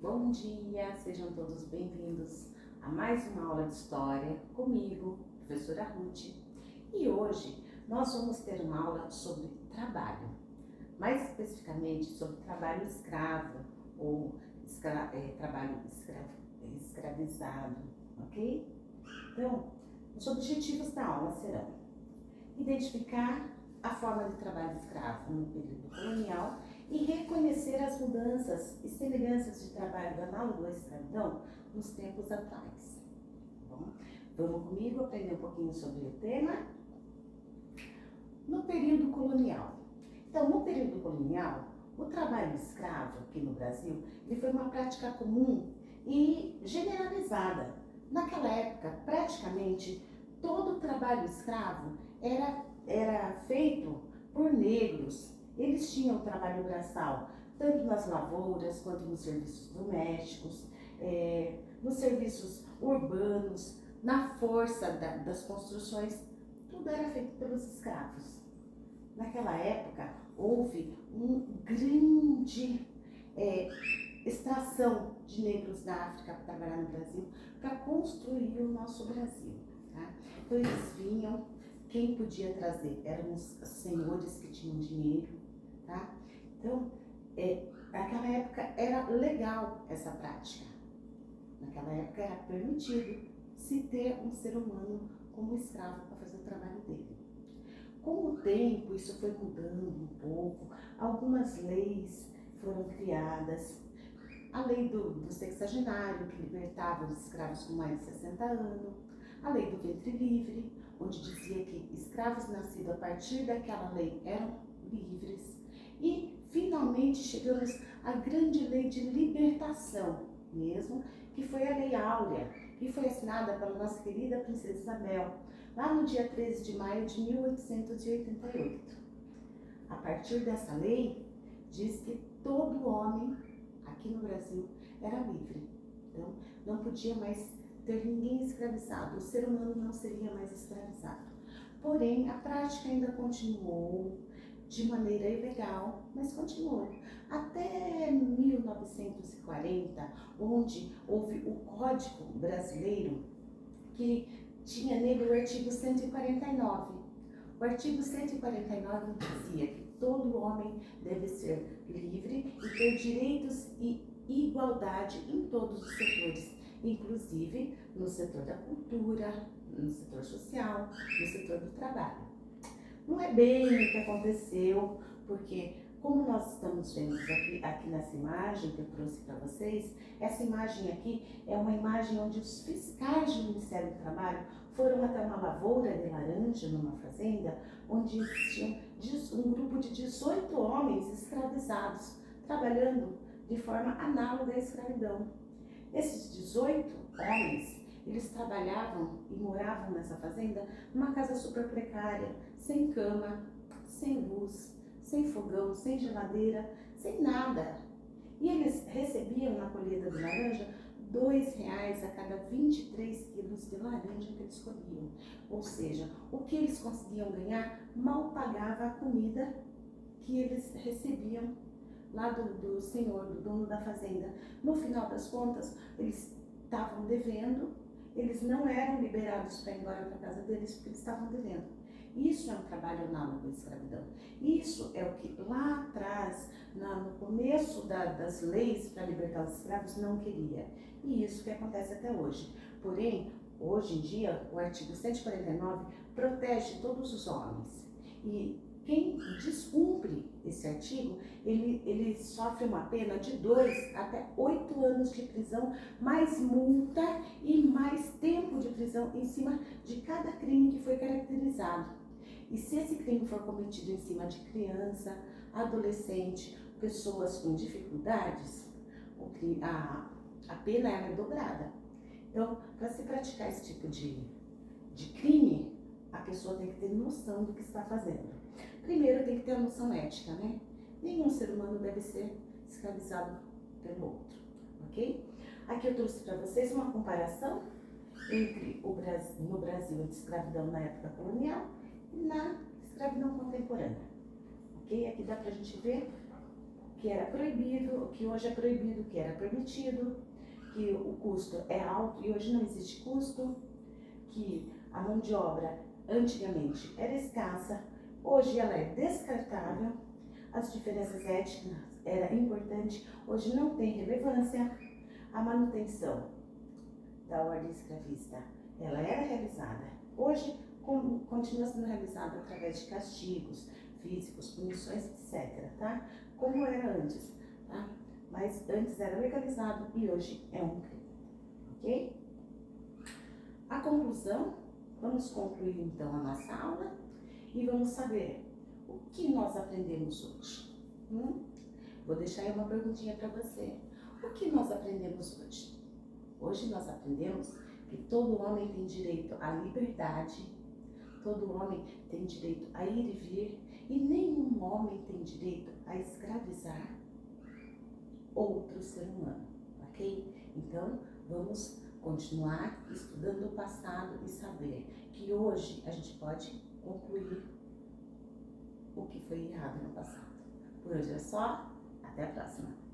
Bom dia, sejam todos bem-vindos a mais uma aula de História comigo, professora Ruth. E hoje nós vamos ter uma aula sobre trabalho, mais especificamente sobre trabalho escravo ou trabalho escravizado, ok? Então, os objetivos da aula serão identificar a forma de trabalho escravo no período colonial e reconhecer as mudanças e semelhanças de trabalho análogo à escravidão nos tempos atuais. Bom, vamos comigo aprender um pouquinho sobre o tema? No período colonial. Então, no período colonial, o trabalho escravo aqui no Brasil ele foi uma prática comum e generalizada. Naquela época, praticamente todo o trabalho escravo era feito por negros. Eles tinham trabalho braçal, tanto nas lavouras quanto nos serviços domésticos, nos serviços urbanos, na força das construções, tudo era feito pelos escravos. Naquela época, houve uma grande extração de negros da África para trabalhar no Brasil, para construir o nosso Brasil. Tá? Então eles vinham, quem podia trazer eram os senhores que tinham dinheiro. Tá? Então, naquela época era legal essa prática. Naquela época era permitido se ter um ser humano como escravo para fazer o trabalho dele. Com o tempo, isso foi mudando um pouco, algumas leis foram criadas. A lei do sexagenário, que libertava os escravos com mais de 60 anos, a lei do ventre livre, onde dizia que escravos nascidos a partir daquela lei eram livres. E, finalmente, chegamos à grande lei de libertação, mesmo, que foi a Lei Áurea, que foi assinada pela nossa querida Princesa Isabel, lá no dia 13 de maio de 1888. A partir dessa lei, diz que todo homem aqui no Brasil era livre. Então, não podia mais ter ninguém escravizado, o ser humano não seria mais escravizado. Porém, a prática ainda continuou de maneira ilegal, mas continuou. Até 1940, onde houve o Código Brasileiro, que tinha nele o artigo 149. O artigo 149 dizia que todo homem deve ser livre e ter direitos e igualdade em todos os setores, inclusive no setor da cultura, no setor social, no setor do trabalho. Não é bem o que aconteceu, porque como nós estamos vendo aqui nessa imagem que eu trouxe para vocês, essa imagem aqui é uma imagem onde os fiscais do Ministério do Trabalho foram até uma lavoura de laranja numa fazenda, onde existiam um grupo de 18 homens escravizados, trabalhando de forma análoga à escravidão. Esses 18 homens, eles trabalhavam e moravam nessa fazenda numa casa super precária, sem cama, sem luz, sem fogão, sem geladeira, sem nada. E eles recebiam na colheita de laranja R$ 2 a cada 23 quilos de laranja que eles colhiam. Ou seja, o que eles conseguiam ganhar mal pagava a comida que eles recebiam lá do senhor, do dono da fazenda. No final das contas, eles estavam devendo, eles não eram liberados para ir embora para a casa deles porque eles estavam devendo. Isso é um trabalho análogo à escravidão. Isso é o que lá atrás, no começo das leis para libertar os escravos, não queria. E isso que acontece até hoje. Porém, hoje em dia, o artigo 149 protege todos os homens. E quem descumpre esse artigo, ele sofre uma pena de 2 até 8 anos de prisão, mais multa e mais tempo de prisão em cima de cada crime que foi caracterizado. E se esse crime for cometido em cima de criança, adolescente, pessoas com dificuldades, a pena é dobrada. Então, para se praticar esse tipo de crime, a pessoa tem que ter noção do que está fazendo. Primeiro tem que ter a noção ética, né? Nenhum ser humano deve ser escravizado pelo outro, ok? Aqui eu trouxe para vocês uma comparação entre no Brasil a escravidão na época colonial e na escravidão contemporânea, ok? Aqui dá para a gente ver que era proibido, que hoje é proibido, que era permitido, que o custo é alto e hoje não existe custo, que a mão de obra antigamente era escassa, hoje ela é descartável, as diferenças étnicas era importante, hoje não tem relevância, a manutenção da ordem escravista, ela era realizada, hoje continua sendo realizada através de castigos físicos, punições, etc, tá? Como era antes, tá? Mas antes era legalizado e hoje é um crime, ok? A conclusão, vamos concluir então a nossa aula e vamos saber o que nós aprendemos hoje. Vou deixar aí uma perguntinha para você. O que nós aprendemos hoje? Hoje nós aprendemos que todo homem tem direito à liberdade, todo homem tem direito a ir e vir e nenhum homem tem direito a escravizar outro ser humano, ok? Então, vamos continuar estudando o passado e saber que hoje a gente pode concluir o que foi errado no passado. Por hoje é só, até a próxima!